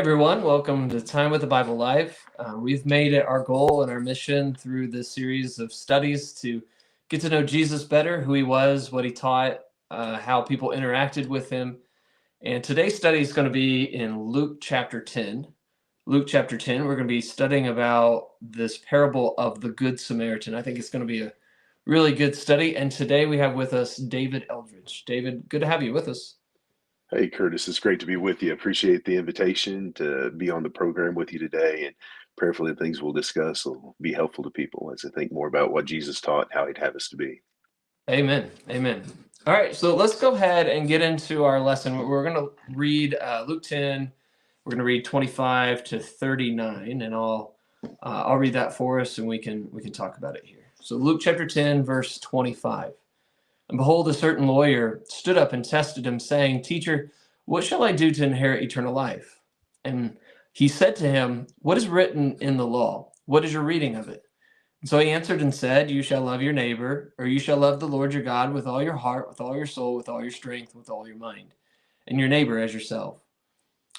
everyone, welcome to Time with the Bible Live. We've made it our goal and our mission through this series of studies to get to know Jesus better, who he was, what he taught, how people interacted with him. And today's study is going to be in Luke chapter 10. Luke chapter 10, we're going to be studying about this parable of the Good Samaritan. I think it's going to be a really good study. And today we have with us David Eldridge. David, good to have you with us. Hey, Curtis, it's great to be with you. Appreciate the invitation to be on the program with you today. And prayerfully, the things we'll discuss will be helpful to people as they think more about what Jesus taught, how he'd have us to be. Amen. Amen. All right, so let's go ahead and get into our lesson. We're going to read Luke 10. We're going to read 25 to 39, and I'll read that for us, and we can talk about it here. So Luke chapter 10, verse 25. And behold, a certain lawyer stood up and tested him, saying, "Teacher, what shall I do to inherit eternal life?" And he said to him, "What is written in the law? What is your reading of it?" So he answered and said, "You shall love your neighbor, or you shall love the Lord your God with all your heart, with all your soul, with all your strength, with all your mind, and your neighbor as yourself."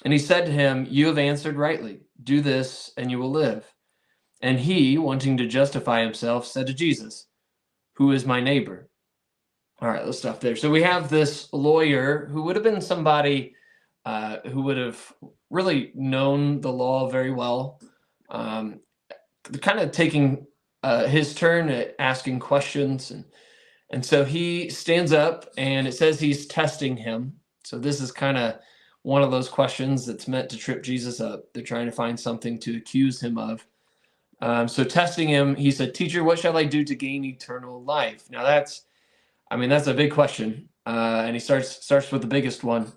And he said to him, "You have answered rightly. Do this, and you will live." And he, wanting to justify himself, said to Jesus, "Who is my neighbor?" All right, let's stop there. So we have this lawyer who would have been somebody who would have really known the law very well, kind of taking his turn at asking questions. And so he stands up, and it says he's testing him. So this is kind of one of those questions that's meant to trip Jesus up. They're trying to find something to accuse him of. So testing him, he said, "Teacher, what shall I do to gain eternal life?" Now that's a big question. And he starts with the biggest one.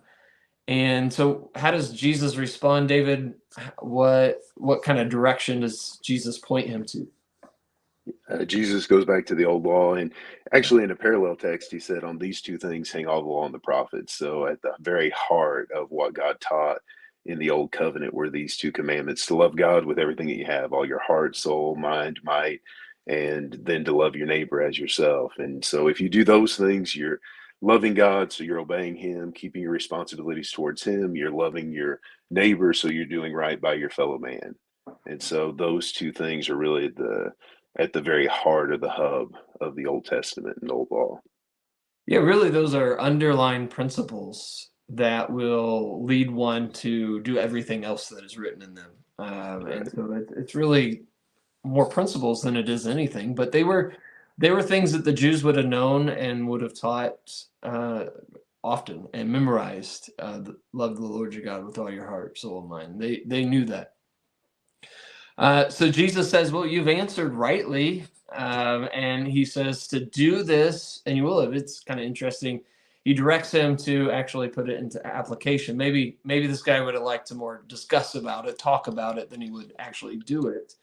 And so how does Jesus respond, David? What kind of direction does Jesus point him to? Jesus goes back to the old law, and actually, in a parallel text, he said, "On these two things hang all the law and the prophets." So, at the very heart of what God taught in the old covenant were these two commandments: to love God with everything that you have, all your heart, soul, mind, might, and then to love your neighbor as yourself. And so, if you do those things, you're loving God, so you're obeying Him, keeping your responsibilities towards Him. You're loving your neighbor, so you're doing right by your fellow man. And so, those two things are really at the very heart of the hub of the Old Testament and Old Law. Yeah, really, those are underlying principles that will lead one to do everything else that is written in them. And Right. so it's really more principles than it is anything. But they were things that the Jews would have known and would have taught often and memorized. Love the Lord your God with all your heart, soul, and mind. They knew that. So Jesus says, "Well, you've answered rightly." And he says to do this and you will live. It's kind of interesting. He directs him to actually put it into application. Maybe this guy would have liked to more discuss about it, talk about it, than he would actually do it.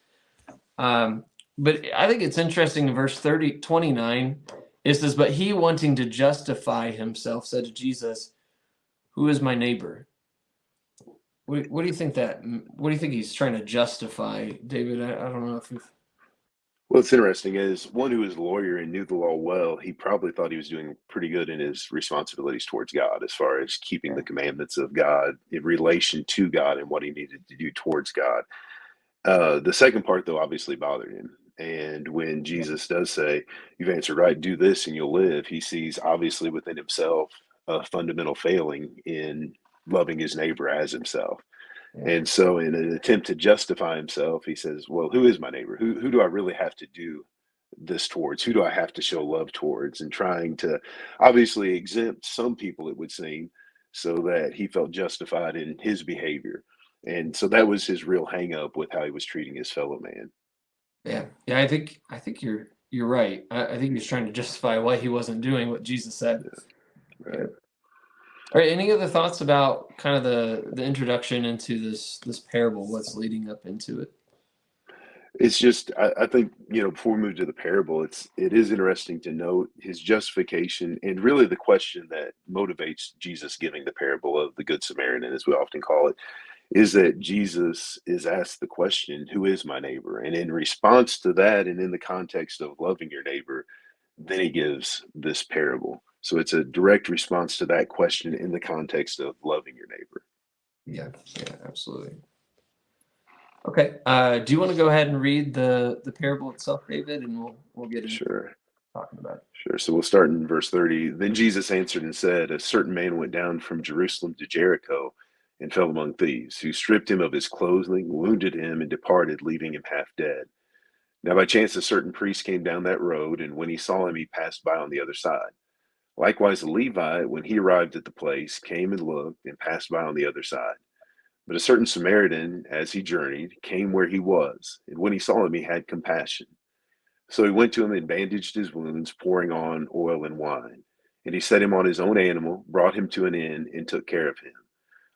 But I think it's interesting in verse 29, it says, "But he, wanting to justify himself, said to Jesus, 'Who is my neighbor?'" What do you think what do you think he's trying to justify, David? I don't know if you've... Well, it's interesting. As one who was a lawyer and knew the law well, he probably thought he was doing pretty good in his responsibilities towards God, as far as keeping the commandments of God in relation to God and what he needed to do towards God. The second part, though, obviously bothered him. And when Jesus does say, "You've answered right, do this and you'll live," he sees obviously within himself a fundamental failing in loving his neighbor as himself. Yeah. And so, in an attempt to justify himself, he says, "Well, who is my neighbor? Who do I really have to do this towards? Who do I have to show love towards?" And trying to obviously exempt some people, it would seem, so that he felt justified in his behavior. And so that was his real hang up with how he was treating his fellow man. Yeah. I think you're right. I think he's trying to justify why he wasn't doing what Jesus said. Yeah. Right. All right. Any other thoughts about kind of the introduction into this parable? What's leading up into it? It's just, I think, before we move to the parable, it is interesting to note his justification and really the question that motivates Jesus giving the parable of the Good Samaritan, as we often call it, is that Jesus is asked the question, "Who is my neighbor?" And in response to that, and in the context of loving your neighbor, then he gives this parable. So it's a direct response to that question in the context of loving your neighbor. Yeah, absolutely. Okay. Do you want to go ahead and read the parable itself, David, and we'll get into Sure. talking about it. Sure. So we'll start in verse 30. Then Jesus answered and said, a certain man went down from Jerusalem to Jericho and fell among thieves, who stripped him of his clothing, wounded him, and departed, leaving him half dead. Now by chance a certain priest came down that road, and when he saw him, he passed by on the other side. Likewise a Levite, when he arrived at the place, came and looked, and passed by on the other side. But a certain Samaritan, as he journeyed, came where he was, and when he saw him, he had compassion. So he went to him and bandaged his wounds, pouring on oil and wine. And he set him on his own animal, brought him to an inn, and took care of him.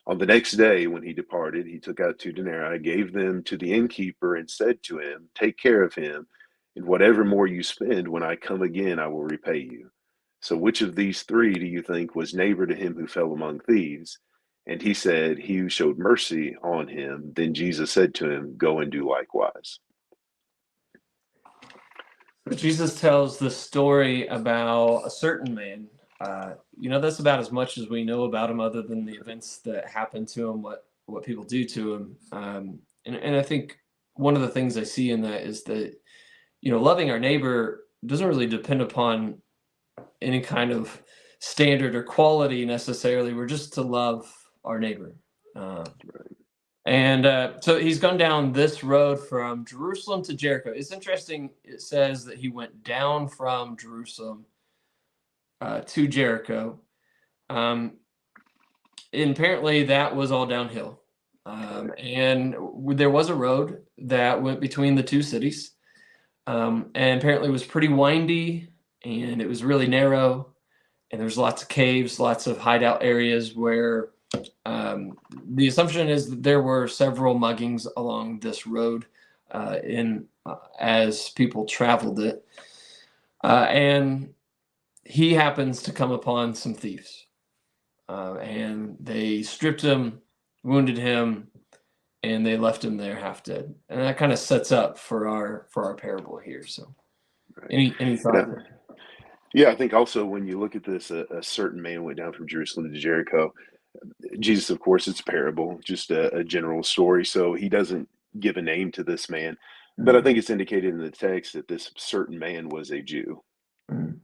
On the next day, when he departed, he took out 2 denarii, gave them to the innkeeper, and said to him, take care of him, and whatever more you spend, when I come again, I will repay you. So which of these three do you think was neighbor to him who fell among thieves? And he said, he who showed mercy on him. Then Jesus said to him, go and do likewise. So Jesus tells the story about a certain man. That's about as much as we know about him, other than the events that happen to him, what people do to him. And I think one of the things I see in that is that loving our neighbor doesn't really depend upon any kind of standard or quality necessarily. We're just to love our neighbor. And so he's gone down this road from Jerusalem to Jericho. It's interesting. It says that he went down from Jerusalem to Jericho. And apparently that was all downhill. And there was a road that went between the two cities. And apparently it was pretty windy, and it was really narrow. And there's lots of caves, lots of hideout areas where the assumption is that there were several muggings along this road as people traveled it. And he happens to come upon some thieves. And they stripped him, wounded him, and they left him there half dead. And that kind of sets up for our parable here. So any thoughts? Yeah, I think also when you look at this, a certain man went down from Jerusalem to Jericho. Jesus, of course, it's a parable, just a general story. So he doesn't give a name to this man. But I think it's indicated in the text that this certain man was a Jew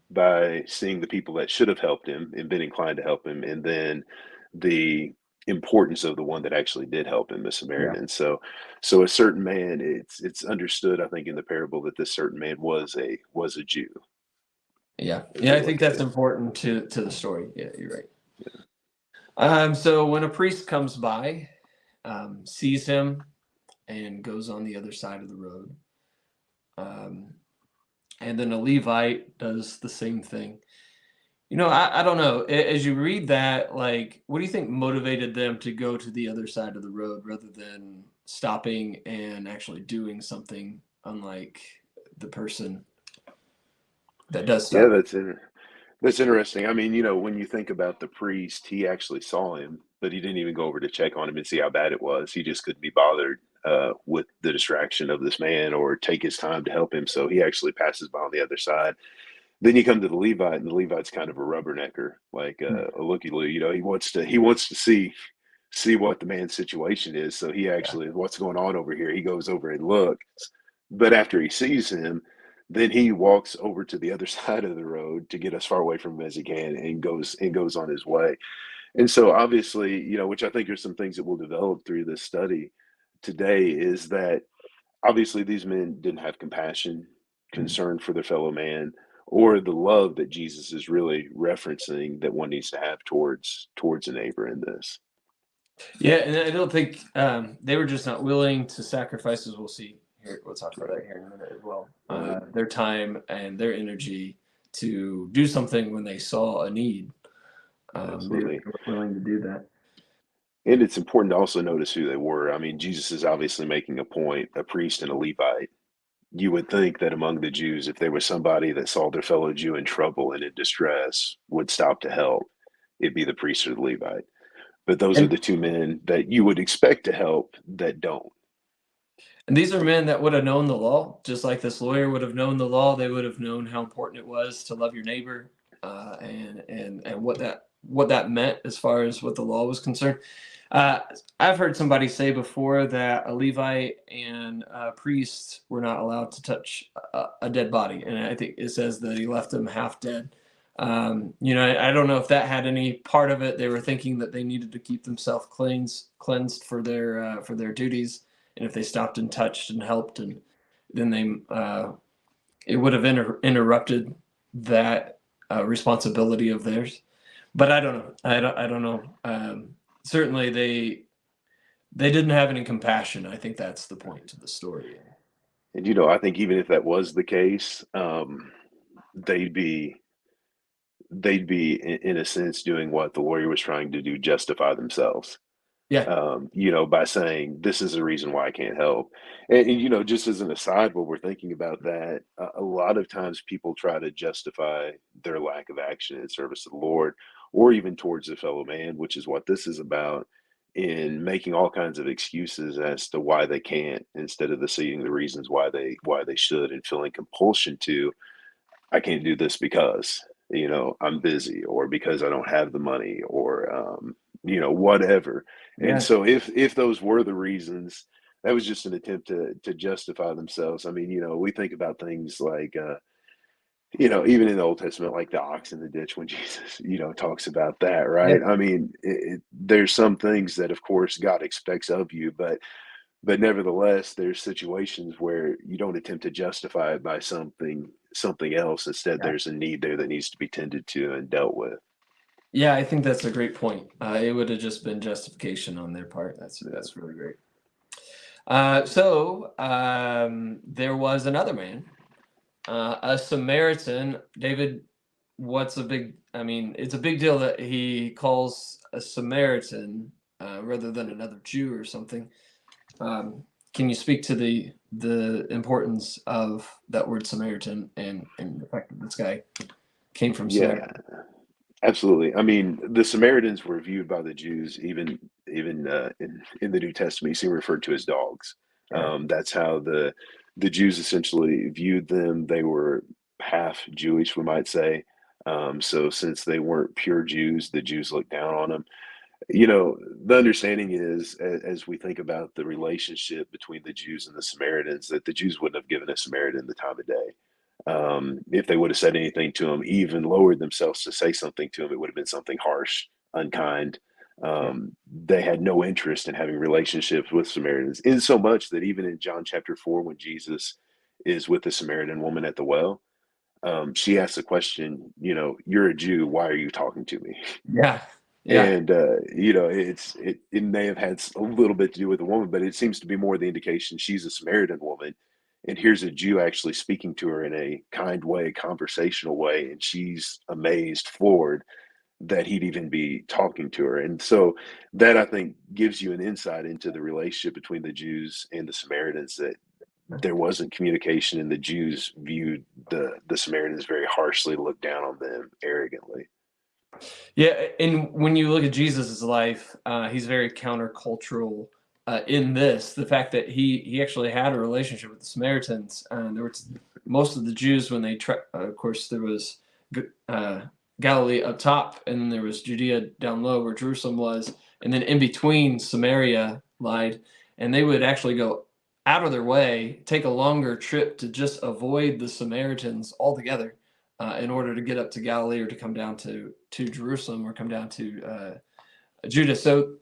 by seeing the people that should have helped him and been inclined to help him, and then the importance of the one that actually did help him, the Samaritan. So a certain man, it's understood, I think, in the parable that this certain man was a Jew. Yeah, I think that's important to the story. Yeah, you're right. So when a priest comes by, sees him, and goes on the other side of the road, and then a Levite does the same thing. I don't know. As you read that, like, what do you think motivated them to go to the other side of the road rather than stopping and actually doing something, unlike the person that does stop? Yeah, that's interesting. I mean, when you think about the priest, he actually saw him, but he didn't even go over to check on him and see how bad it was. He just couldn't be bothered with the distraction of this man or take his time to help him. So he actually passes by on the other side. Then you come to the Levite, and the Levite's kind of a rubbernecker, like a looky-loo. He wants to see what the man's situation is. So he actually, what's going on over here? He goes over and looks, but after he sees him, then he walks over to the other side of the road to get as far away from him as he can, and goes on his way. And so obviously, which I think are some things that we'll develop through this study today, is that obviously these men didn't have compassion, concern for their fellow man, or the love that Jesus is really referencing that one needs to have towards a neighbor in this. Yeah, and I don't think they were just not willing to sacrifice, as we'll see here. We'll talk about that here in a minute as well. Their time and their energy to do something when they saw a need. Absolutely. They were willing to do that. And it's important to also notice who they were. I mean, Jesus is obviously making a point, a priest and a Levite. You would think that among the Jews, if there was somebody that saw their fellow Jew in trouble and in distress, would stop to help, it'd be the priest or the Levite. But those are the two men that you would expect to help that don't. And these are men that would have known the law, just like this lawyer would have known the law. They would have known how important it was to love your neighbor, and what that meant as far as what the law was concerned. Uh, I've heard somebody say before that a Levite and a priest were not allowed to touch a dead body, and I think it says that he left them half dead. I don't know if that had any part of it. They were thinking that they needed to keep themselves cleansed for their duties, and if they stopped and touched and helped, and then it would have interrupted that responsibility of theirs. But I don't know. I don't know. Certainly, they didn't have any compassion. I think that's the point of the story. And I think even if that was the case, they'd be in a sense doing what the lawyer was trying to do, justify themselves. Yeah, By saying this is the reason why I can't help. And just as an aside, while we're thinking about that, a lot of times people try to justify their lack of action in service of the Lord, or even towards a fellow man, which is what this is about, in making all kinds of excuses as to why they can't, instead of seeing the reasons why they should, and feeling compulsion to, I can't do this because, I'm busy, or because I don't have the money, or, whatever. And yeah, so if those were the reasons, that was just an attempt to justify themselves. I mean, we think about things like, even in the Old Testament, like the ox in the ditch, when Jesus, talks about that, yeah, right? I mean, there's some things that, of course, God expects of you, but nevertheless, there's situations where you don't attempt to justify it by something else. Instead, yeah. there's a need there that needs to be tended to and dealt with. Yeah, I think that's a great point. It would have just been justification on their part. Yeah. That's really great. There was another man, a Samaritan. David, what's a big? I mean, it's a big deal that he calls a Samaritan rather than another Jew or something. Um, can you speak to the importance of that word Samaritan and the fact that this guy came from Samaria? Yeah, absolutely. I mean, the Samaritans were viewed by the Jews, even in the New Testament, you see referred to as dogs. Yeah, That's how the Jews essentially viewed them. They were half Jewish, we might say. So since they weren't pure Jews, the Jews looked down on them. The understanding is, as we think about the relationship between the Jews and the Samaritans, that the Jews wouldn't have given a Samaritan the time of day. If they would have said anything to him, even lowered themselves to say something to him, it would have been something harsh, unkind. yeah, They had no interest in having relationships with Samaritans, in so much that even in John chapter 4, when Jesus is with the Samaritan woman at the well, she asks the question, you're a Jew, why are you talking to me? yeah, yeah. And it may have had a little bit to do with the woman, but it seems to be more the indication she's a Samaritan woman, and here's a Jew actually speaking to her in a kind way, conversational way, and she's amazed, floored that he'd even be talking to her. And so that, I think, gives you an insight into the relationship between the Jews and the Samaritans, that there wasn't communication, and the Jews viewed the Samaritans very harshly, looked down on them arrogantly. Yeah, and when you look at Jesus's life, he's very countercultural in this. The fact that he actually had a relationship with the Samaritans. There were most of the Jews when of course, there was uh, Galilee up top, and there was Judea down low where Jerusalem was, and then in between Samaria lied, and they would actually go out of their way, take a longer trip to just avoid the Samaritans altogether in order to get up to Galilee or to come down to Jerusalem or come down to Judah. So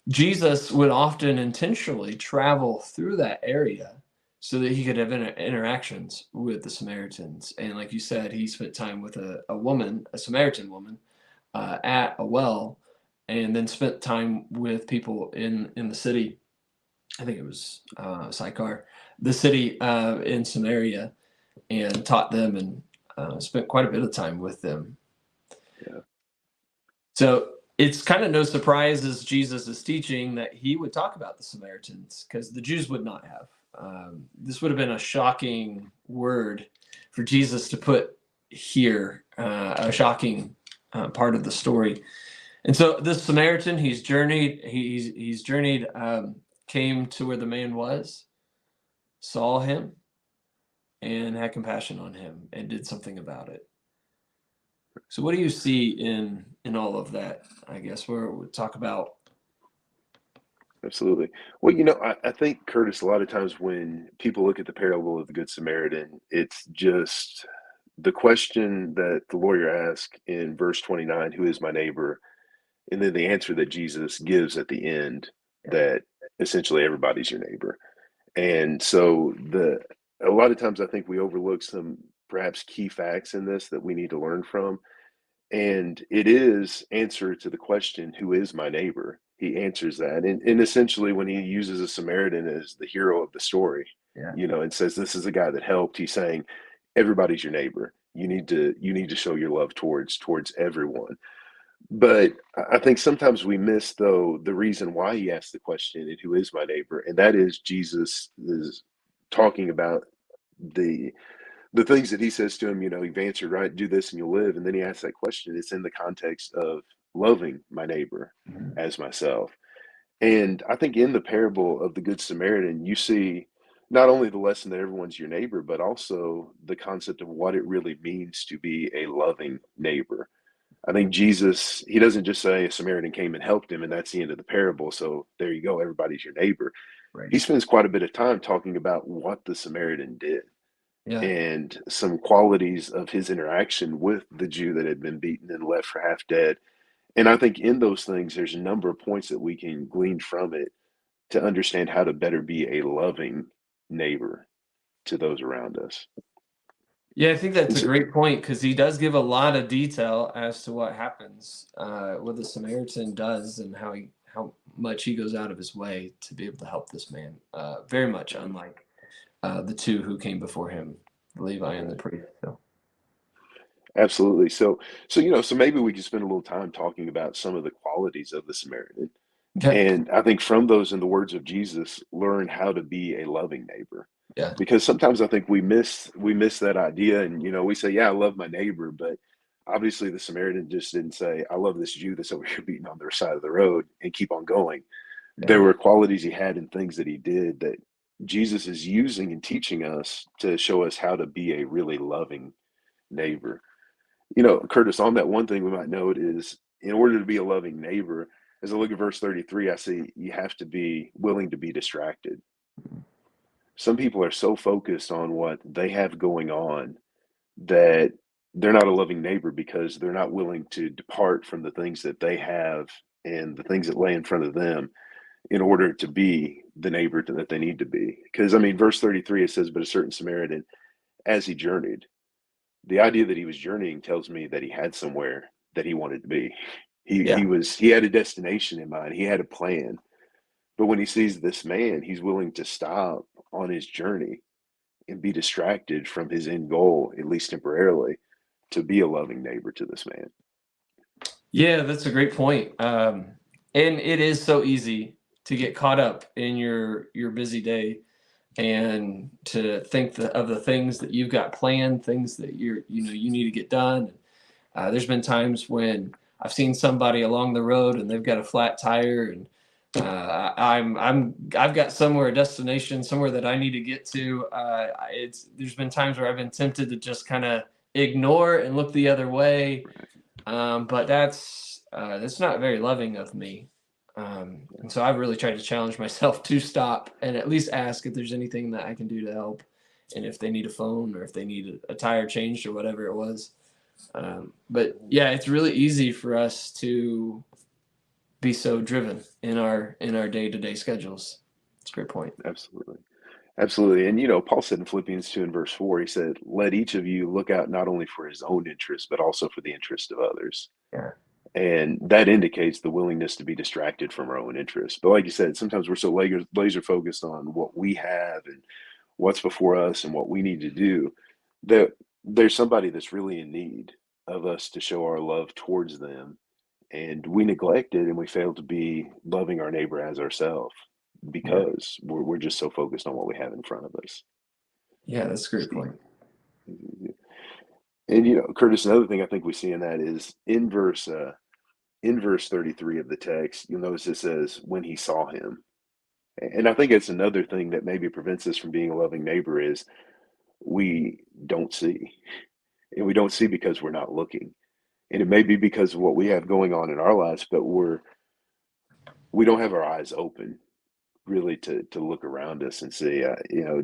Jesus would often intentionally travel through that area so that he could have interactions with the Samaritans. And like you said, he spent time with a woman, a Samaritan woman, at a well, and then spent time with people in the city. I think it was Sychar, the city in Samaria, and taught them and spent quite a bit of time with them. Yeah. So it's kind of no surprise as Jesus is teaching that he would talk about the Samaritans because the Jews would not have. This would have been a shocking word for Jesus to put here, a shocking part of the story. And so this Samaritan, he's journeyed, came to where the man was, saw him, and had compassion on him, and did something about it. So what do you see in all of that? I guess where we talk about Absolutely. Well, I think, Curtis, a lot of times when people look at the parable of the Good Samaritan, it's just the question that the lawyer asked in verse 29, who is my neighbor? And then the answer that Jesus gives at the end, Yeah. that essentially everybody's your neighbor. And so a lot of times I think we overlook some perhaps key facts in this that we need to learn from. And it is answer to the question, who is my neighbor? He answers that. And essentially, when he uses a Samaritan as the hero of the story, Yeah. and says, this is a guy that helped, he's saying, everybody's your neighbor. You need to show your love towards everyone. But I think sometimes we miss, though, the reason why he asked the question, and who is my neighbor? And that is Jesus is talking about the the things that he says to him, you've answered right, do this and you'll live. And then he asks that question. It's in the context of loving my neighbor Mhm. as myself. And I think in the parable of the Good Samaritan, you see not only the lesson that everyone's your neighbor, but also the concept of what it really means to be a loving neighbor. I think Jesus, he doesn't just say a Samaritan came and helped him, and that's the end of the parable. So there you go, everybody's your neighbor. Right. He spends quite a bit of time talking about what the Samaritan did Yeah. and some qualities of his interaction with the Jew that had been beaten and left for half dead. And I think in those things, there's a number of points that we can glean from it to understand how to better be a loving neighbor to those around us. Yeah, I think that's And a so, great point because he does give a lot of detail as to what happens, what the Samaritan does, and how much he goes out of his way to be able to help this man. Very much right, unlike the two who came before him, the Levi and the right. priest. So, Absolutely. So maybe we could spend a little time talking about some of the qualities of the Samaritan. okay, And I think from those, in the words of Jesus, learn how to be a loving neighbor. yeah, Because sometimes I think we miss that idea, and we say, "Yeah, I love my neighbor," but obviously the Samaritan just didn't say, "I love this Jew that's over here beating on their side of the road," and keep on going. yeah, There were qualities he had and things that he did that Jesus is using and teaching us to show us how to be a really loving neighbor. Curtis, on that one thing we might note is, in order to be a loving neighbor, as I look at verse 33, I see you have to be willing to be distracted. Some people are so focused on what they have going on that they're not a loving neighbor because they're not willing to depart from the things that they have and the things that lay in front of them in order to be the neighbor that they need to be. Because, I mean, verse 33, it says, but a certain Samaritan, as he journeyed, the idea that he was journeying tells me that he had somewhere that he wanted to be. yeah. He had a destination in mind. He had a plan. But when he sees this man, he's willing to stop on his journey and be distracted from his end goal, at least temporarily, to be a loving neighbor to this man. Yeah, that's a great point. And it is so easy to get caught up in your busy day and to think of the things that you've got planned, things that you need to get done. There's been times when I've seen somebody along the road and they've got a flat tire, and I've got a destination, somewhere that I need to get to. There's been times where I've been tempted to just kind of ignore and look the other way, but that's not very loving of me. And so I've really tried to challenge myself to stop and at least ask if there's anything that I can do to help, and if they need a phone or if they need a tire changed or whatever it was. But yeah, it's really easy for us to be so driven in our day-to-day schedules. It's a great point. Absolutely. Absolutely. And, Paul said in Philippians 2 and verse 4, he said, let each of you look out not only for his own interest, but also for the interest of others. Yeah. And that indicates the willingness to be distracted from our own interests. But like you said, sometimes we're so laser focused on what we have and what's before us and what we need to do that there's somebody that's really in need of us to show our love towards them. And we neglect it and we fail to be loving our neighbor as ourselves Yeah. because we're just so focused on what we have in front of us. Yeah, that's a great point. And Curtis, another thing I think we see in that is in verse 33 of the text, you'll notice it says when he saw him. And I think it's another thing that maybe prevents us from being a loving neighbor is we don't see. And we don't see because we're not looking. And it may be because of what we have going on in our lives, but we don't have our eyes open really to look around us and see,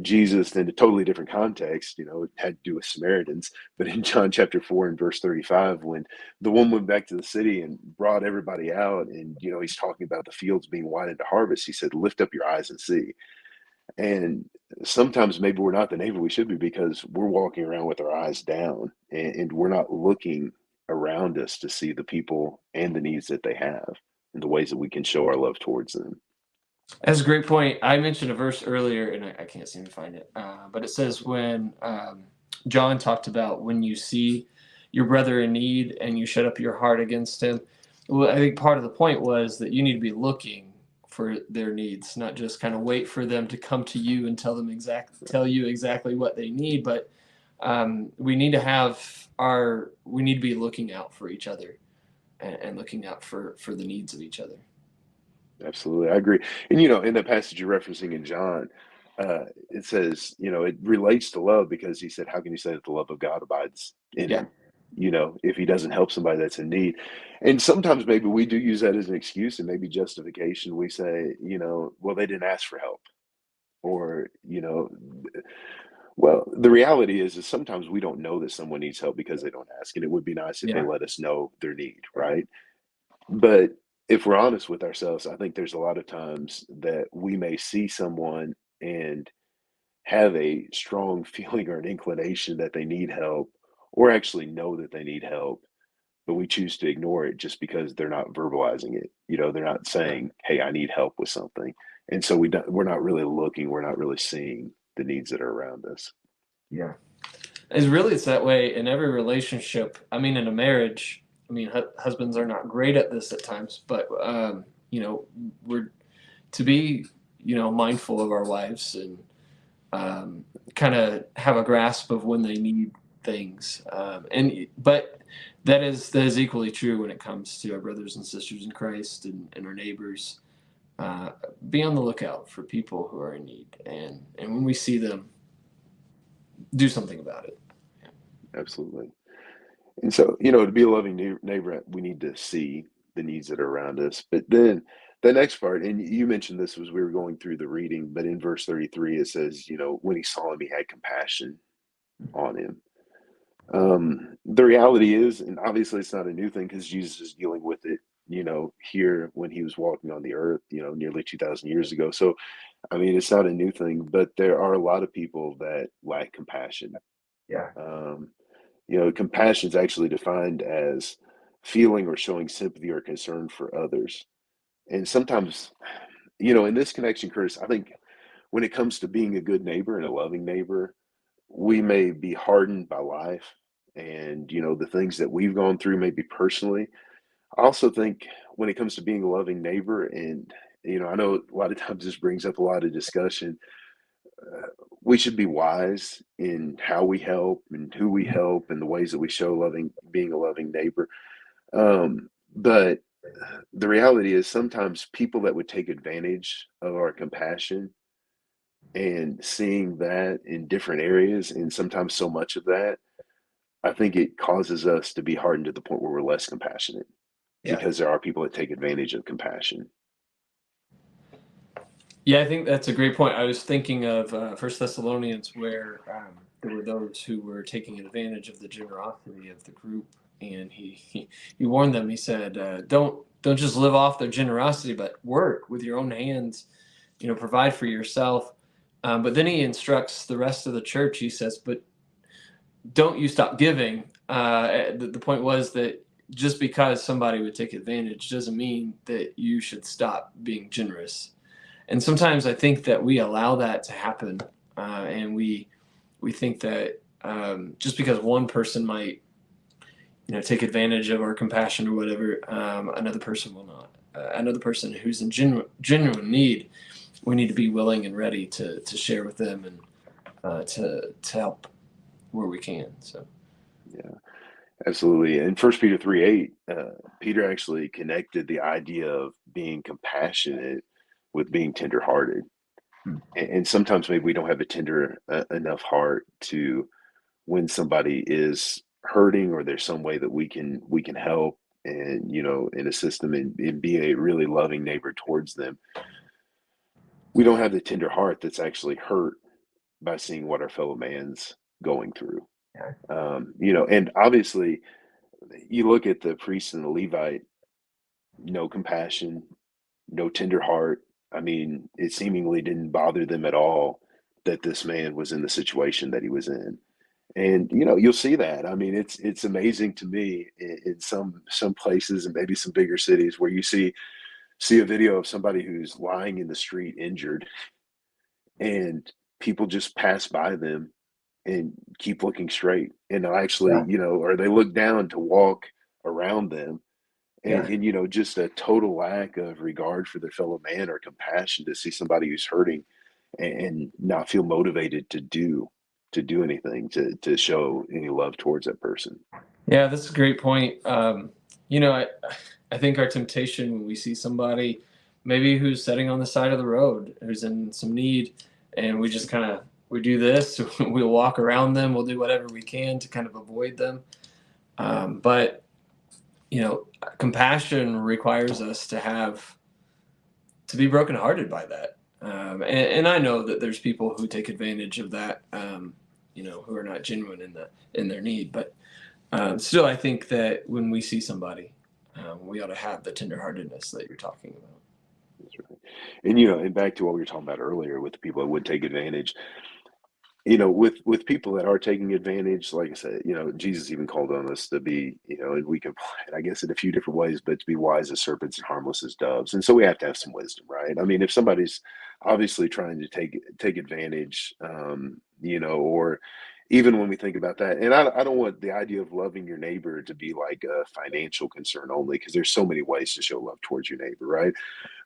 Jesus in a totally different context, it had to do with Samaritans, but in John chapter 4 and verse 35, when the woman went back to the city and brought everybody out, and, he's talking about the fields being white into harvest, he said, lift up your eyes and see. And sometimes maybe we're not the neighbor we should be because we're walking around with our eyes down, and we're not looking around us to see the people and the needs that they have and the ways that we can show our love towards them. That's a great point. I mentioned a verse earlier, and I can't seem to find it, but it says when John talked about when you see your brother in need and you shut up your heart against him. Well, I think part of the point was that you need to be looking for their needs, not just kind of wait for them to come to you and tell you exactly what they need, but we need to be looking out for each other and looking out for the needs of each other. Absolutely, I agree. And in the passage you're referencing in John, it says, it relates to love because he said, "How can you say that the love of God abides in Yeah. him?" If he doesn't help somebody that's in need. And sometimes maybe we do use that as an excuse and maybe justification. We say, well, they didn't ask for help, or well, the reality is sometimes we don't know that someone needs help because they don't ask, and it would be nice if they Yeah. let us know their need, right? But if we're honest with ourselves, I think there's a lot of times that we may see someone and have a strong feeling or an inclination that they need help, or actually know that they need help, but we choose to ignore it just because they're not verbalizing it. They're not Yeah. saying, "Hey, I need help with something." And so we're not really looking, we're not really seeing the needs that are around us. Yeah. It's that way in every relationship. I mean, in a marriage, I mean, husbands are not great at this at times, but we're to be, mindful of our wives and kind of have a grasp of when they need things. But that is equally true when it comes to our brothers and sisters in Christ and our neighbors. Be on the lookout for people who are in need, and when we see them, do something about it. Absolutely. And so, to be a loving neighbor, we need to see the needs that are around us. But then the next part, and you mentioned this was we were going through the reading, but in verse 33, it says, when he saw him, he had compassion on him. The reality is, and obviously it's not a new thing because Jesus is dealing with it, here when he was walking on the earth, nearly 2,000 years ago. So, I mean, it's not a new thing, but there are a lot of people that lack compassion. Yeah. Um, compassion is actually defined as feeling or showing sympathy or concern for others. And sometimes, in this connection, Chris, I think when it comes to being a good neighbor and a loving neighbor, we may be hardened by life and, the things that we've gone through, maybe personally. I also think when it comes to being a loving neighbor, and, I know a lot of times this brings up a lot of discussion, we should be wise in how we help and who we help and the ways that we show being a loving neighbor. But the reality is sometimes people that would take advantage of our compassion and seeing that in different areas, and sometimes so much of that, I think it causes us to be hardened to the point where we're less compassionate Yeah. because there are people that take advantage of compassion. Yeah, I think that's a great point. I was thinking of First Thessalonians, where there were those who were taking advantage of the generosity of the group, and he warned them. He said, "Don't just live off their generosity, but work with your own hands. Provide for yourself." But then he instructs the rest of the church. He says, "But don't you stop giving." The point was that just because somebody would take advantage doesn't mean that you should stop being generous. And sometimes I think that we allow that to happen, and we think that just because one person might, take advantage of our compassion or whatever, another person will not. Another person who's in genuine need, we need to be willing and ready to share with them and to help where we can. So Yeah, absolutely. In First Peter 3:8, Peter actually connected the idea of being compassionate with being tenderhearted. And sometimes maybe we don't have a tender enough heart to when somebody is hurting or there's some way that we can help and and assist them and be a really loving neighbor towards them. we don't have the tender heart that's actually hurt by seeing what our fellow man's going through. Yeah. And obviously, you look at the priest and the Levite, no compassion, no tender heart. I mean, it seemingly didn't bother them at all that this man was in the situation that he was in. And you'll see that. I mean, it's amazing to me in some places and maybe some bigger cities where you see a video of somebody who's lying in the street injured, and people just pass by them and keep looking straight, and they'll actually, Yeah. or they look down to walk around them, Yeah. and just a total lack of regard for their fellow man or compassion to see somebody who's hurting and not feel motivated to do anything to show any love towards that person. Yeah, that's a great point. I think our temptation when we see somebody maybe who's sitting on the side of the road, who's in some need, and we just kind of we do this, we'll walk around them, we'll do whatever we can to kind of avoid them. But compassion requires us to be brokenhearted by that. And I know that there's people who take advantage of that, who are not genuine in their need. But still, I think that when we see somebody, we ought to have the tenderheartedness that you're talking about. That's right. And back to what we were talking about earlier with the people that would take advantage. With people that are taking advantage, like I said, Jesus even called on us to be, and we can apply it, I guess, in a few different ways, but to be wise as serpents and harmless as doves. And so we have to have some wisdom, right? I mean, if somebody's obviously trying to take advantage, or even when we think about that, and I don't want the idea of loving your neighbor to be like a financial concern only, because there's so many ways to show love towards your neighbor, right?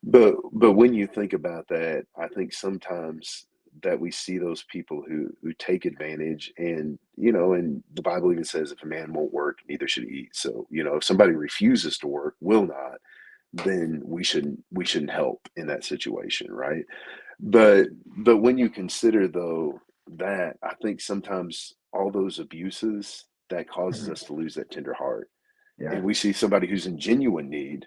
But when you think about that, I think sometimes that we see those people who take advantage, and the Bible even says if a man won't work, neither should he eat. So, if somebody refuses to work, will not, then we shouldn't help in that situation, right? But when you consider though that, I think sometimes all those abuses that causes Mhm. us to lose that tender heart. Yeah. And we see somebody who's in genuine need,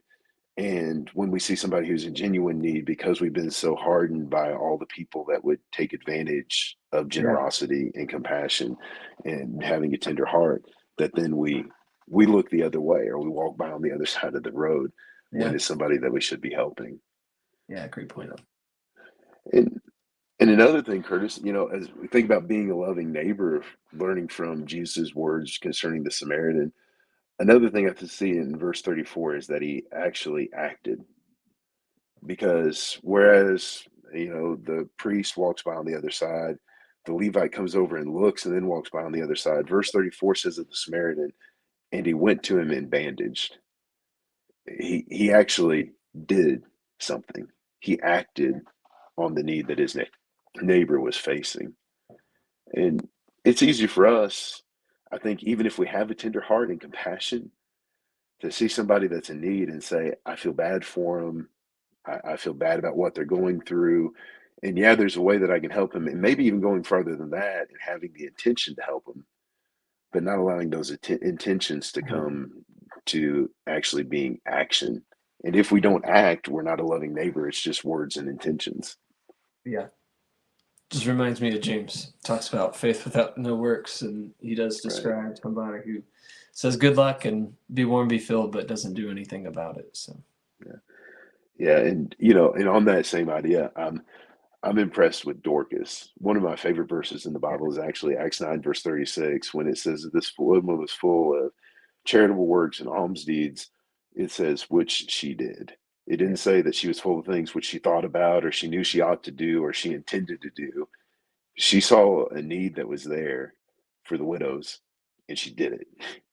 and when we see somebody who's in genuine need, because we've been so hardened by all the people that would take advantage of Yeah. generosity and compassion and having a tender heart, that then we look the other way, or we walk by on the other side of the road when Yeah. it's somebody that we should be helping. Yeah. Great point. And and another thing, Curtis, as we think about being a loving neighbor, learning from Jesus' words concerning the Samaritan, another thing I have to see in verse 34 is that he actually acted. Because whereas, the priest walks by on the other side, the Levite comes over and looks and then walks by on the other side. Verse 34 says of the Samaritan, and he went to him and bandaged. He actually did something. He acted on the need that his neighbor was facing. And it's easy for us, I think, even if we have a tender heart and compassion, to see somebody that's in need and say, I feel bad for them. I feel bad about what they're going through. And yeah, there's a way that I can help them, and maybe even going farther than that and having the intention to help them, but not allowing those intentions to Mhm. come to actually being action. And if we don't act, we're not a loving neighbor. It's just words and intentions. Yeah. Just reminds me of James. Talks about faith without no works, and he does Right. describe somebody who says good luck and be warm, be filled, but doesn't do anything about it. So Yeah. Yeah. And, and on that same idea, I'm impressed with Dorcas. One of my favorite verses in the yeah, Bible is actually Acts 9, verse 36, when it says that this woman was full of charitable works and alms deeds. It says, which she did. It yeah, didn't say that she was full of things which she thought about or she knew she ought to do or she intended to do. She saw a need that was there for the widows, and she did it.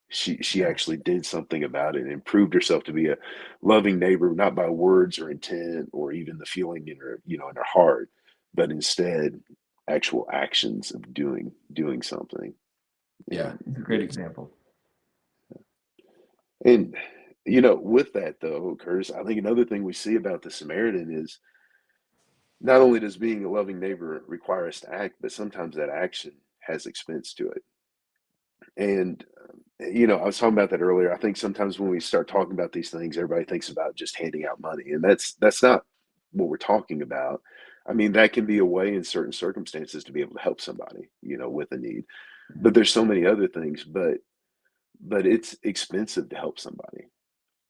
She yeah, actually did something about it and proved herself to be a loving neighbor, not by words or intent or even the feeling in her heart, but instead actual actions of doing something. yeah. And It's a great example. and with that though, Curtis, I think another thing we see about the Samaritan is not only does being a loving neighbor require us to act, but sometimes that action has expense to it. And, I was talking about that earlier. I think sometimes when we start talking about these things, everybody thinks about just handing out money, and that's not what we're talking about. I mean, that can be a way in certain circumstances to be able to help somebody, with a need. But there's so many other things, but it's expensive to help somebody.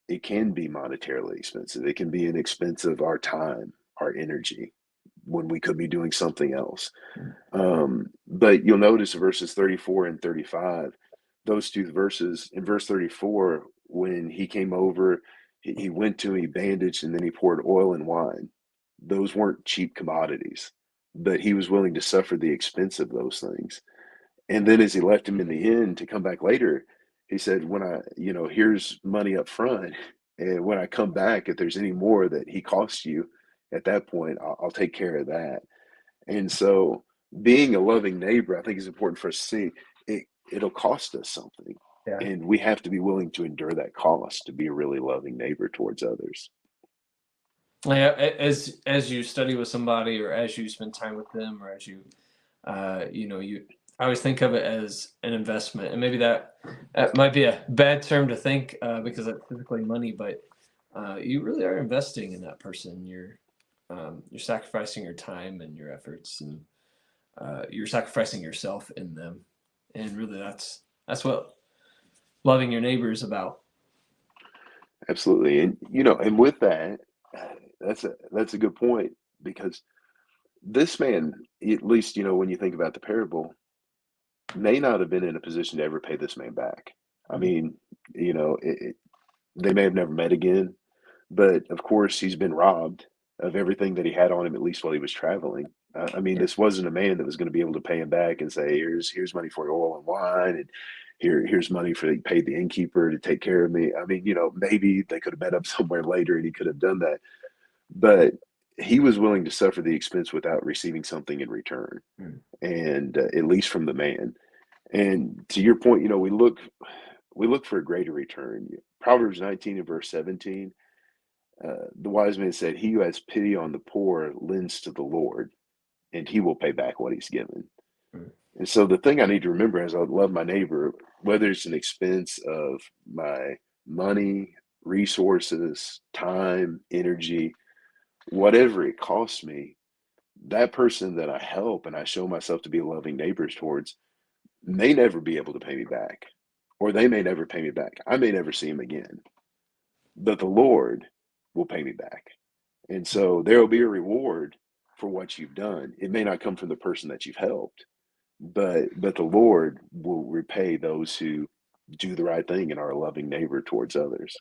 It can be monetarily expensive. It can be an expense of our time, our energy, when we could be doing something else. But you'll notice verses 34 and 35, those two verses. In verse 34, when he came over, he went to him, he bandaged, and then he poured oil and wine. Those weren't cheap commodities, but he was willing to suffer the expense of those things. And then as he left him in the inn to come back later, he said, when here's money up front. And when I come back, if there's any more that he costs you at that point, I'll take care of that. And so being a loving neighbor, I think is important for us to see. It'll cost us something. Yeah. And we have to be willing to endure that cost to be a really loving neighbor towards others. Yeah, as you study with somebody, or as you spend time with them, or as you I always think of it as an investment, and maybe that might be a bad term to think, because it's physically money, but you really are investing in that person. You're sacrificing your time and your efforts, and you're sacrificing yourself in them, and really that's what loving your neighbor is about. Absolutely. And with that, that's a good point, because this man, at least, when you think about the parable, may not have been in a position to ever pay this man back. I mean, they may have never met again, but of course he's been robbed of everything that he had on him, at least while he was traveling. I mean, Yeah. this wasn't a man that was going to be able to pay him back and say, here's money for oil and wine, and here's money for he paid the innkeeper to take care of me. I mean, maybe they could have met up somewhere later and he could have done that, but he was willing to suffer the expense without receiving something in return, and at least from the man. And to your point, we look for a greater return. Proverbs 19 and verse 17, the wise man said, "He who has pity on the poor lends to the Lord, and he will pay back what he's given." Mm. And so the thing I need to remember is I love my neighbor, whether it's an expense of my money, resources, time, energy, whatever it costs me, that person that I help and I show myself to be loving neighbors towards may never be able to pay me back, or they may never pay me back. I may never see him again, but the Lord will pay me back. And so there will be a reward for what you've done. It may not come from the person that you've helped, but the Lord will repay those who do the right thing and are a loving neighbor towards others.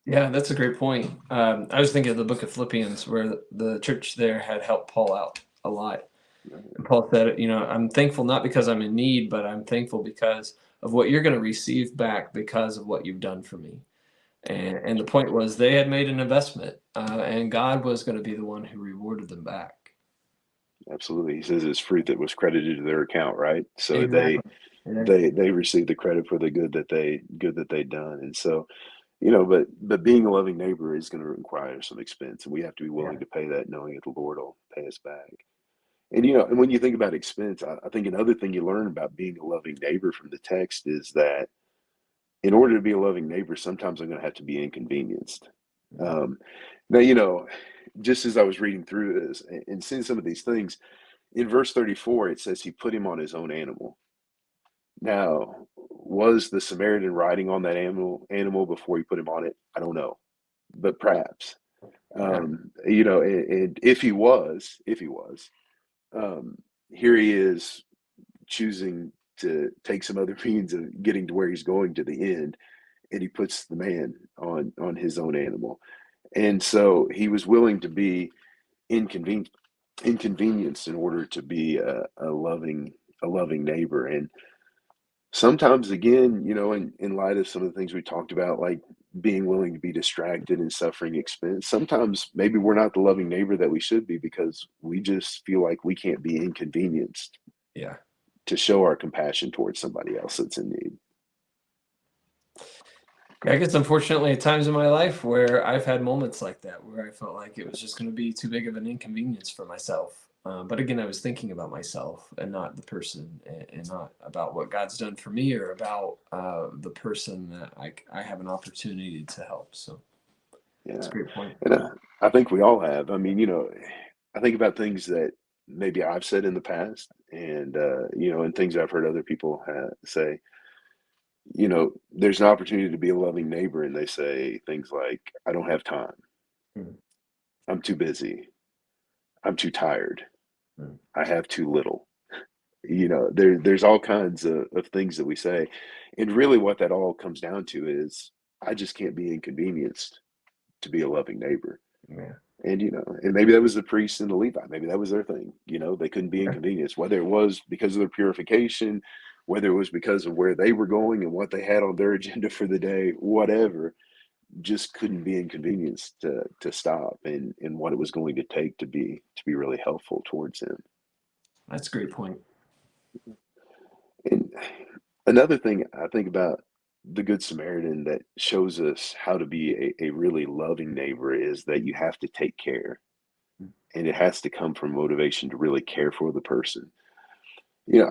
Yeah, that's a great point. I was thinking of the book of Philippians, where the church there had helped Paul out a lot. And Paul said, I'm thankful not because I'm in need, but I'm thankful because of what you're going to receive back because of what you've done for me. And the point was they had made an investment, and God was going to be the one who rewarded them back. Absolutely. He says it's fruit that was credited to their account, right? So they Exactly. Yeah. they received the credit for the good that they'd done. And so, but being a loving neighbor is going to require some expense, and we have to be Yeah. willing to pay that, knowing that the Lord will pay us back. And and when you think about expense, I think another thing you learn about being a loving neighbor from the text is that in order to be a loving neighbor, sometimes I'm going to have to be inconvenienced. Um, Now, just as I was reading through this and seeing some of these things, in verse 34, it says he put him on his own animal. Now, was the Samaritan riding on that animal before he put him on it? I don't know, but perhaps. Yeah. And if he was, um, here he is choosing to take some other means of getting to where he's going to the end, and he puts the man on his own animal. And so he was willing to be inconven- inconvenienced in order to be a loving neighbor. And sometimes, again, in light of some of the things we talked about, like being willing to be distracted and suffering expense, sometimes maybe we're not the loving neighbor that we should be because we just feel like we can't be inconvenienced Yeah. to show our compassion towards somebody else that's in need. I guess unfortunately at times in my life where I've had moments like that where I felt like it was just going to be too big of an inconvenience for myself. But again, I was thinking about myself and not the person, and not about what God's done for me, or about the person that I have an opportunity to help. So that's Yeah. a great point. And I think we all have. I mean, I think about things that maybe I've said in the past, and and things I've heard other people say. There's an opportunity to be a loving neighbor, and they say things like, "I don't have time. Mm, I'm too busy. I'm too tired. mm. I have too little." There's all kinds of things that we say, and really, what that all comes down to is, I just can't be inconvenienced to be a loving neighbor. Yeah. And maybe that was the priest and the Levite. Maybe that was their thing. They couldn't be Yeah. inconvenienced, whether it was because of their purification, whether it was because of where they were going and what they had on their agenda for the day, whatever, just couldn't be inconvenienced to stop and what it was going to take to be really helpful towards him. That's a great point. And another thing I think about the Good Samaritan that shows us how to be a really loving neighbor is that you have to take care, Mm. and it has to come from motivation to really care for the person. You know,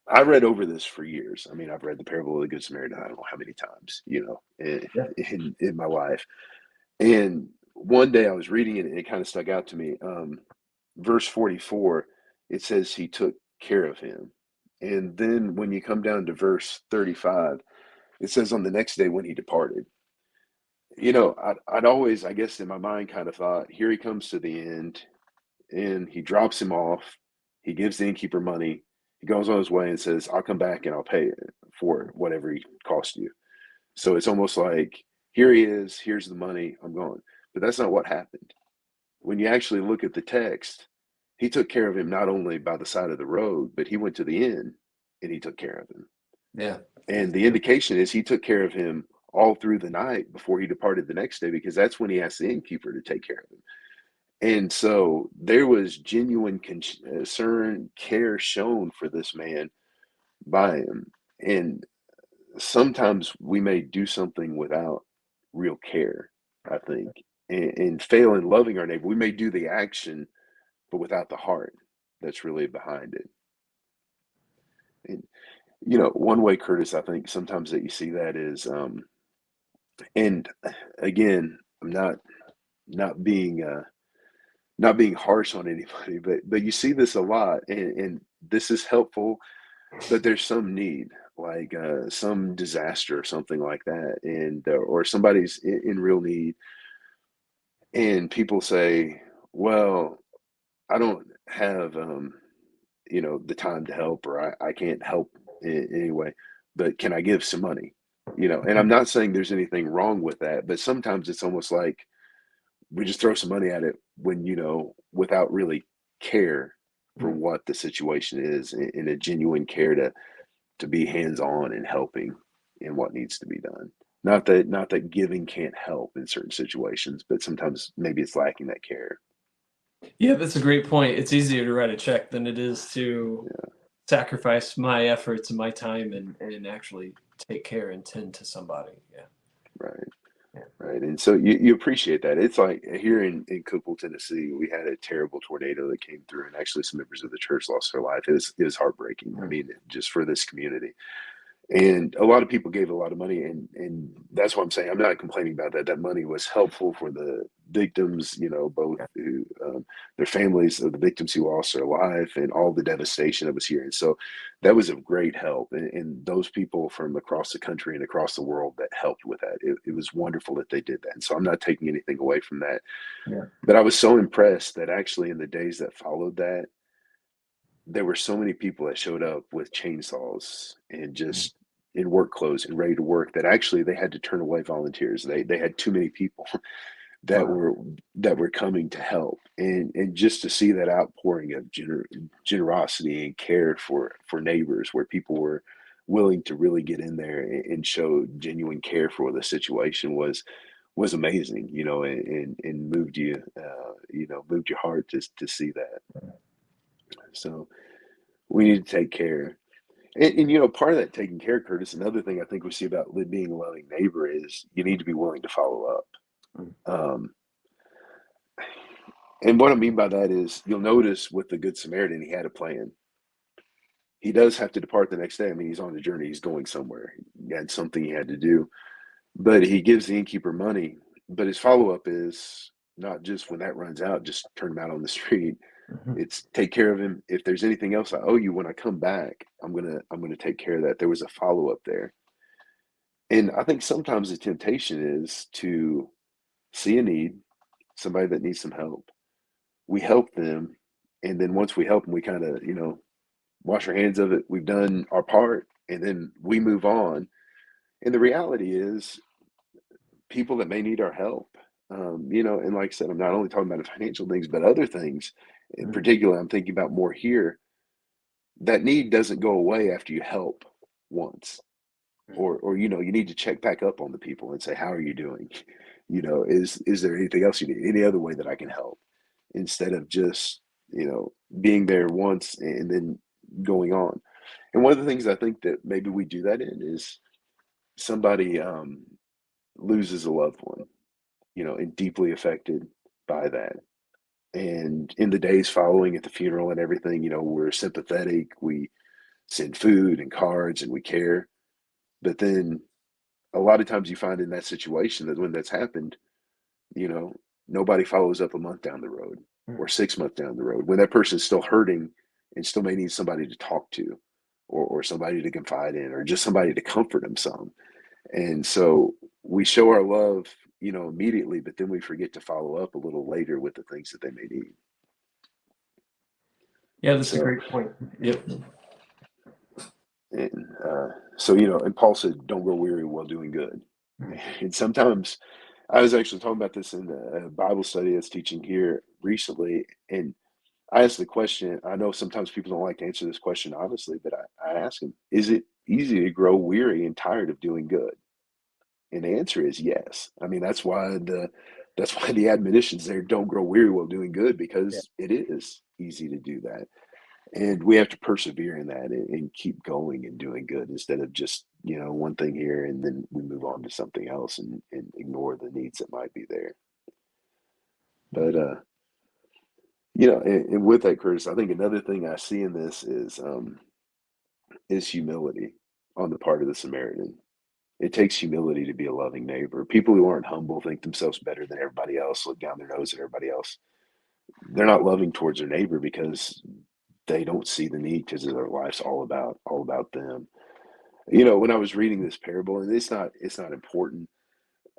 I read over this for years. I mean, I've read the parable of the Good Samaritan, I don't know how many times, Yeah. in my life. And one day I was reading it and it kind of stuck out to me. Verse 44, it says he took care of him. And then when you come down to verse 35, it says on the next day when he departed. I'd always, I guess, in my mind kind of thought, here he comes to the end and he drops him off. He gives the innkeeper money. He goes on his way and says, "I'll come back and I'll pay for whatever he cost you." So it's almost like, here he is, here's the money, I'm gone. But that's not what happened. When you actually look at the text, he took care of him not only by the side of the road, but he went to the inn and he took care of him. Yeah. And the indication is he took care of him all through the night before he departed the next day, because that's when he asked the innkeeper to take care of him. And so there was genuine concern, care shown for this man by him. And sometimes we may do something without real care, I think, and fail in loving our neighbor. We may do the action, but without the heart that's really behind it. And, one way, Curtis, I think sometimes that you see that is, and again, I'm not being harsh on anybody, but you see this a lot, and this is helpful, but there's some need, like some disaster or something like that, and or somebody's in real need, and people say, "Well, I don't have the time to help, or I can't help in any way, but can I give some money?" And I'm not saying there's anything wrong with that, but sometimes it's almost like we just throw some money at it when without really care for Mm. what the situation is, in a genuine care to be hands-on and helping in what needs to be done. Not that giving can't help in certain situations, but sometimes maybe it's lacking that care. Yeah, that's a great point. It's easier to write a check than it is to Yeah, sacrifice my efforts and my time and actually take care and tend to somebody. Yeah. right. Yeah. Right, and so you appreciate that. It's like here in Cookville, Tennessee, we had a terrible tornado that came through, and actually some members of the church lost their life. It was heartbreaking. I Mm. mean, just for this community. And a lot of people gave a lot of money, and that's what I'm saying. I'm not complaining about that. That money was helpful for the victims, both Yeah. who, their families of the victims who lost their life, and all the devastation that was here. And so that was of great help. And those people from across the country and across the world that helped with that, it was wonderful that they did that. And so I'm not taking anything away from that. Yeah. But I was so impressed that actually in the days that followed that, there were so many people that showed up with chainsaws and Mm. just in work clothes and ready to work, that actually they had to turn away volunteers. They had too many people that Wow. were that were coming to help, and just to see that outpouring of generosity and care for neighbors, where people were willing to really get in there and show genuine care for the situation, was amazing, and moved your heart to see that. So we need to take care. And part of that taking care, Curtis, another thing I think we see about being a loving neighbor is you need to be willing to follow up. Mm. Um, and what I mean by that is, you'll notice with the Good Samaritan, he had a plan. He does have to depart the next day. I mean, he's on a journey, he's going somewhere. He had something he had to do, but he gives the innkeeper money. But his follow up is, not just when that runs out, just turn him out on the street. Mhm. It's take care of him. If there's anything else I owe you when I come back, I'm gonna take care of that. There was a follow up there. And I think sometimes the temptation is to see a need, somebody that needs some help. We help them, and then once we help them, we kind of, wash our hands of it. We've done our part, and then we move on. And the reality is, people that may need our help, and like I said, I'm not only talking about the financial things, but other things. In Mhm. particular, I'm thinking about more here. That need doesn't go away after you help once. Or you need to check back up on the people and say, how are you doing? Is there anything else you need, any other way that I can help, instead of just being there once and then going on. And one of the things I think that maybe we do that in is somebody loses a loved one, and deeply affected by that. And in the days following at the funeral and everything, we're sympathetic, we send food and cards and we care. But then a lot of times you find in that situation that when that's happened, you know, nobody follows up a month down the road or 6 months down the road when that person's still hurting and still may need somebody to talk to, or somebody to confide in, or just somebody to comfort them some. And so we show our love, immediately, but then we forget to follow up a little later with the things that they may need. Yeah, that's a So, great point. Yep. and and Paul said, don't grow weary while doing good. Mhm. And sometimes I was actually talking about this in a Bible study that's teaching here recently, and I asked the question. I know sometimes people don't like to answer this question honestly, but I ask them, is it easy to grow weary and tired of doing good? And the answer is yes. I mean, that's why the admonition's there, don't grow weary while doing good, Yeah. because it is easy to do that. And we have to persevere in that, and keep going and doing good, instead of just, one thing here and then we move on to something else, and ignore the needs that might be there. But and with that, Curtis, I think another thing I see in this is humility on the part of the Samaritan. It takes humility to be a loving neighbor. People who aren't humble think themselves better than everybody else, look down their nose at everybody else. They're not loving towards their neighbor because they don't see the need, because their life's all about them. When I was reading this parable, and it's not important,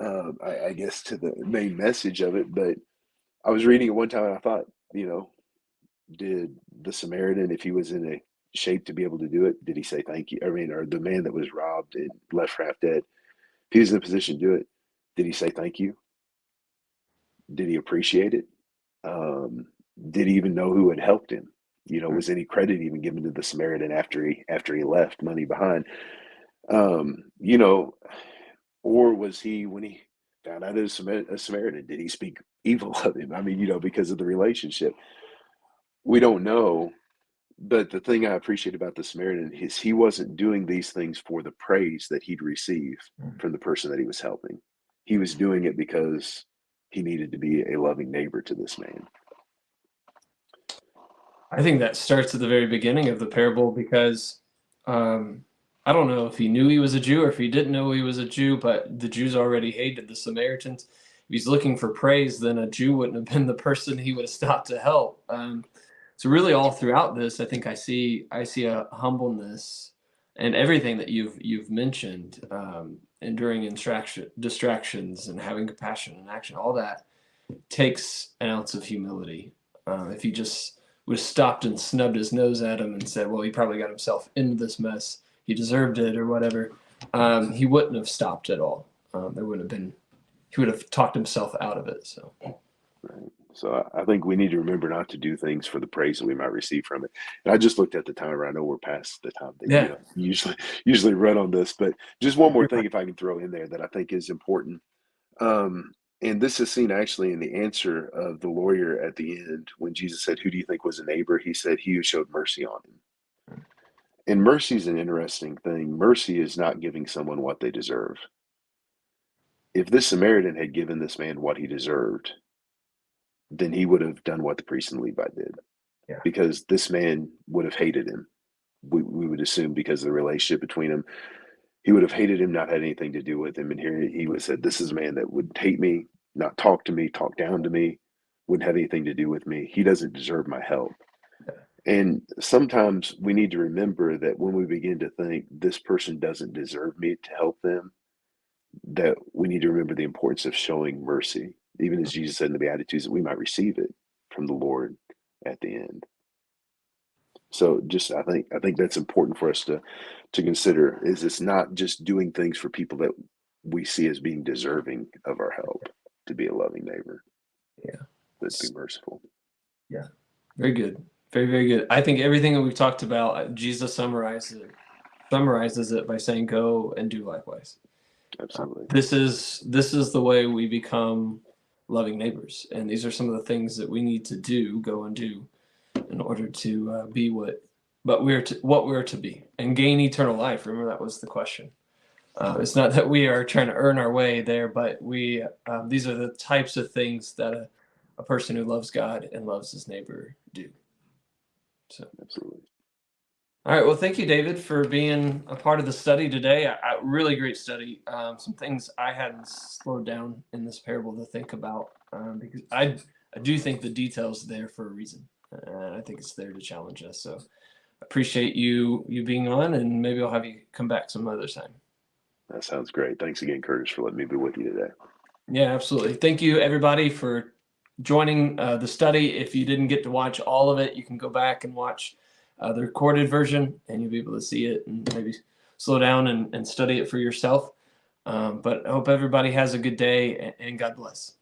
I guess, to the main message of it, but I was reading it one time and I thought, did the Samaritan, if he was in a shape to be able to do it, did he say thank you? I mean, or the man that was robbed and left for half dead, if he was in a position to do it, did he say thank you? Did he appreciate it? Um, did he even know who had helped him? Was any credit even given to the Samaritan after he left money behind? Um, you know, or was he, when he found out it was a Samaritan, did he speak evil of him? I mean, because of the relationship, we don't know. But the thing I appreciate about the Samaritan is he wasn't doing these things for the praise that he'd receive from the person that he was helping. He was doing it because he needed to be a loving neighbor to this man. I think that starts at the very beginning of the parable because um, I don't know if he knew he was a Jew or if he didn't know he was a Jew, but the Jews already hated the Samaritans. If he's looking for praise, then a Jew wouldn't have been the person he would have stopped to help. So really, all throughout this, I think I see a humbleness and everything that you've mentioned, enduring distractions and having compassion and action. All that takes an ounce of humility. If he just was stopped and snubbed his nose at him and said, "Well, he probably got himself into this mess. He deserved it, or whatever," he wouldn't have stopped at all. There would have been he would have talked himself out of it. So Right. So I think we need to remember not to do things for the praise that we might receive from it. And I just looked at the timer. I know we're past the time that yeah, usually run on this, but just one more thing, if I can throw in there, that I think is important. Um, and this is seen actually in the answer of the lawyer at the end when Jesus said, "Who do you think was a neighbor?" He said, "He who showed mercy on him." And mercy is an interesting thing. Mercy is not giving someone what they deserve. If this Samaritan had given this man what he deserved, then he would have done what the priest and Levite did, yeah. because this man would have hated him. We would assume, because of the relationship between them, he would have hated him, not had anything to do with him. And here he was said, "This is a man that would hate me. not talk to me, talk down to me, wouldn't have anything to do with me. He doesn't deserve my help. And sometimes we need to remember that when we begin to think this person doesn't deserve me to help them, that we need to remember the importance of showing mercy, even as Jesus said in the Beatitudes, that we might receive it from the Lord at the end. So just I think that's important for us to consider, is it's not just doing things for people that we see as being deserving of our help, to be a loving neighbor, Yeah. but to be merciful. Yeah. Very good. Very, very good. I think everything that we've talked about, Jesus summarizes it by saying, "Go and do likewise." Absolutely. This is the way we become loving neighbors, and these are some of the things that we need to go and do in order to be what we're to be and gain eternal life. Remember, that was the question. It's not that we are trying to earn our way there, but these are the types of things that a person who loves God and loves his neighbor do. So, Absolutely. all right. Well, thank you, David, for being a part of the study today. Really great study. Some things I hadn't slowed down in this parable to think about, because I do think the detail's there for a reason. I think it's there to challenge us. So appreciate you being on, and maybe I'll have you come back some other time. That sounds great. Thanks again, Curtis, for letting me be with you today. Yeah, absolutely. Thank you, everybody, for joining the study. If you didn't get to watch all of it, you can go back and watch the recorded version, and you'll be able to see it and maybe slow down and study it for yourself. But I hope everybody has a good day, and God bless.